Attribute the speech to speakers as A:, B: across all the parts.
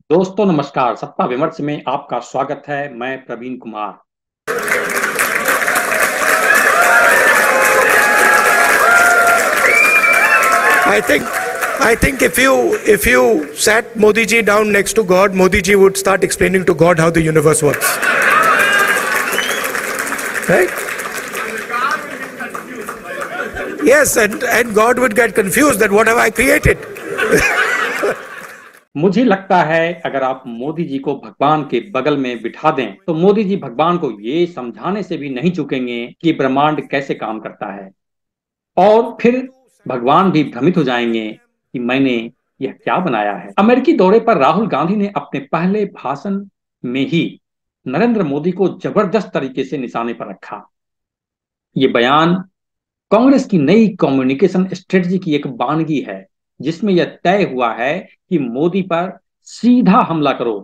A: दोस्तों नमस्कार। सत्ता विमर्श में आपका स्वागत है। मैं Praveen Kumar.
B: I think I think if you sat Modi ji down next to God, Modi ji would start explaining to God how the universe works. Right? Yes, and God would get confused that what have I created?
A: मुझे लगता है अगर आप मोदी जी को भगवान के बगल में बिठा दें तो मोदी जी भगवान को ये समझाने से भी नहीं चूकेंगे कि ब्रह्मांड कैसे काम करता है। और फिर भगवान भी भ्रमित हो जाएंगे कि मैंने यह क्या बनाया है। अमेरिकी दौरे पर राहुल गांधी ने अपने पहले भाषण में ही नरेंद्र मोदी को जबरदस्त तरीके से निशाने पर रखा। ये बयान कांग्रेस की नई कम्युनिकेशन स्ट्रेटजी की एक बानगी है, जिसमें यह तय हुआ है कि मोदी पर सीधा हमला करो।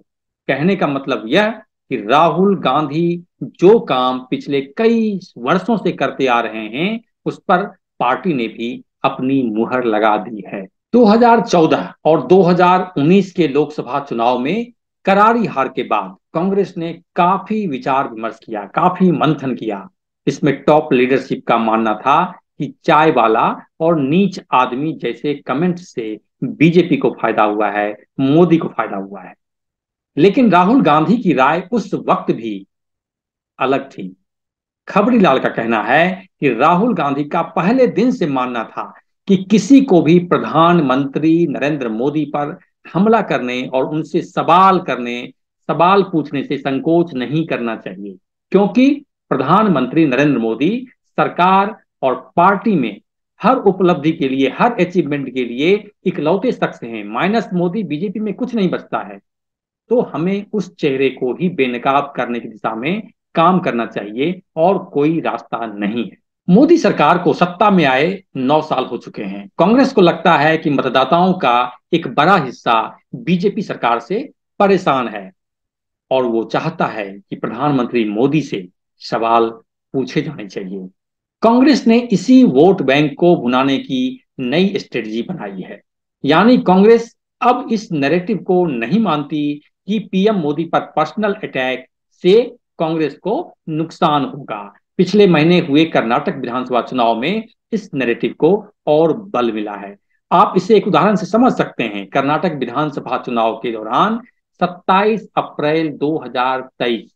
A: कहने का मतलब यह कि राहुल गांधी जो काम पिछले कई वर्षों से करते आ रहे हैं उस पर पार्टी ने भी अपनी मुहर लगा दी है। 2014 और 2019 के लोकसभा चुनाव में करारी हार के बाद कांग्रेस ने काफी विचार विमर्श किया, काफी मंथन किया। इसमें टॉप लीडरशिप का मानना था कि चाय वाला और नीच आदमी जैसे कमेंट से बीजेपी को फायदा हुआ है, मोदी को फायदा हुआ है। लेकिन राहुल गांधी की राय उस वक्त भी अलग थी। खबरी लाल का कहना है कि राहुल गांधी का पहले दिन से मानना था कि किसी को भी प्रधानमंत्री नरेंद्र मोदी पर हमला करने और उनसे सवाल पूछने से संकोच नहीं करना चाहिए, क्योंकि प्रधानमंत्री नरेंद्र मोदी सरकार और पार्टी में हर उपलब्धि के लिए, हर अचीवमेंट के लिए इकलौते शख्स हैं। माइनस मोदी बीजेपी में कुछ नहीं बचता है। तो हमें उस चेहरे को ही बेनकाब करने की दिशा में काम करना चाहिए और कोई रास्ता नहीं है। मोदी सरकार को सत्ता में आए 9 साल हो चुके हैं। कांग्रेस को लगता है कि मतदाताओं का एक बड़ा हिस्सा बीजेपी सरकार से परेशान है और वो चाहता है कि प्रधानमंत्री मोदी से सवाल पूछे जाने चाहिए। कांग्रेस ने इसी वोट बैंक को भुनाने की नई स्ट्रेटजी बनाई है। यानी कांग्रेस अब इस नैरेटिव को नहीं मानती कि पीएम मोदी पर पर्सनल अटैक से कांग्रेस को नुकसान होगा। पिछले महीने हुए कर्नाटक विधानसभा चुनाव में इस नैरेटिव को और बल मिला है। आप इसे एक उदाहरण से समझ सकते हैं। कर्नाटक विधानसभा चुनाव के दौरान 27 अप्रैल 2023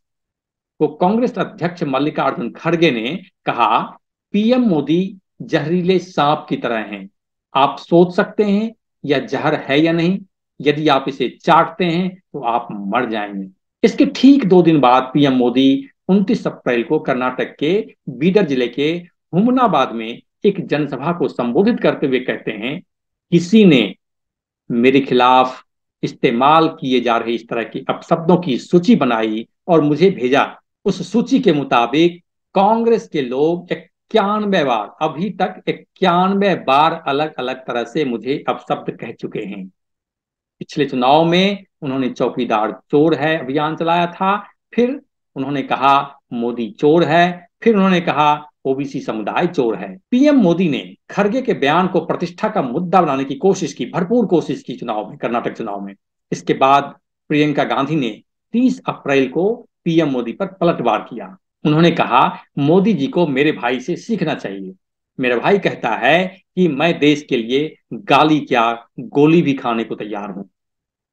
A: को कांग्रेस अध्यक्ष मल्लिकार्जुन खड़गे ने कहा, पीएम मोदी जहरीले सांप की तरह हैं। आप सोच सकते हैं यह जहर है या नहीं। यदि आप इसे चाटते हैं तो आप मर जाएंगे। इसके ठीक 2 दिन बाद पीएम मोदी 29 अप्रैल को कर्नाटक के बीदर जिले के हुमनाबाद में एक जनसभा को संबोधित करते हुए कहते हैं, किसी ने मेरे खिलाफ इस्तेमाल किए जा रहे इस तरह के अपशब्दों की सूची बनाई और मुझे भेजा। उस सूची के मुताबिक कांग्रेस के लोग 91 बार, अभी तक 91 बार अलग अलग तरह से मुझे अपशब्द कह चुके हैं। पिछले चुनाव में उन्होंने चौकीदार चोर है अभियान चलाया था, फिर उन्होंने कहा मोदी चोर है, फिर उन्होंने कहा ओबीसी समुदाय चोर है। पीएम मोदी ने खड़गे के बयान को प्रतिष्ठा का मुद्दा बनाने की कोशिश की, भरपूर कोशिश की चुनाव में, कर्नाटक चुनाव में। इसके बाद प्रियंका गांधी ने 30 अप्रैल को पीएम मोदी पर पलटवार किया। उन्होंने कहा मोदी जी को मेरे भाई से सीखना चाहिए। मेरा भाई कहता है कि मैं देश के लिए गाली क्या गोली भी खाने को तैयार हूं।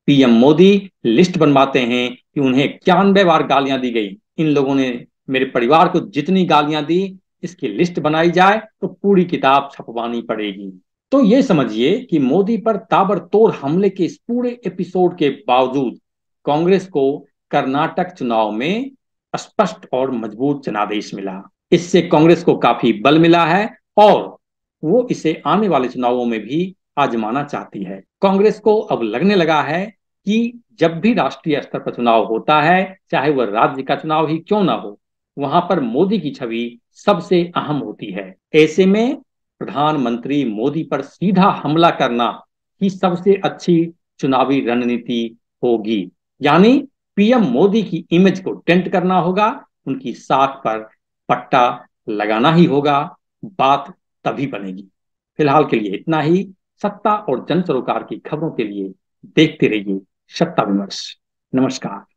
A: पीएम मोदी लिस्ट बनवाते हैं कि उन्हें 91 बार गालियां दी गई। इन लोगों ने मेरे परिवार को जितनी गालियां दी, इसकी लिस्ट बनाई जाए तो पूरी किताब छपवानी पड़ेगी। तो ये समझिए कि मोदी पर ताबड़तोड़ हमले के इस पूरे एपिसोड के बावजूद कांग्रेस को कर्नाटक चुनाव में स्पष्ट और मजबूत जनादेश मिला। इससे कांग्रेस को काफी बल मिला है और वो इसे आने वाले चुनावों में भी आजमाना चाहती है। कांग्रेस को अब लगने लगा है कि जब भी राष्ट्रीय स्तर पर चुनाव होता है, चाहे वह राज्य का चुनाव ही क्यों ना हो, वहां पर मोदी की छवि सबसे अहम होती है। ऐसे में प्रधानमंत्री मोदी पर सीधा हमला करना ही सबसे अच्छी चुनावी रणनीति होगी। यानी पीएम मोदी की इमेज को डेंट करना होगा, उनकी साख पर पट्टा लगाना ही होगा। बात तभी बनेगी। फिलहाल के लिए इतना ही। सत्ता और जन सरोकार की खबरों के लिए देखते रहिए सत्ता विमर्श। नमस्कार।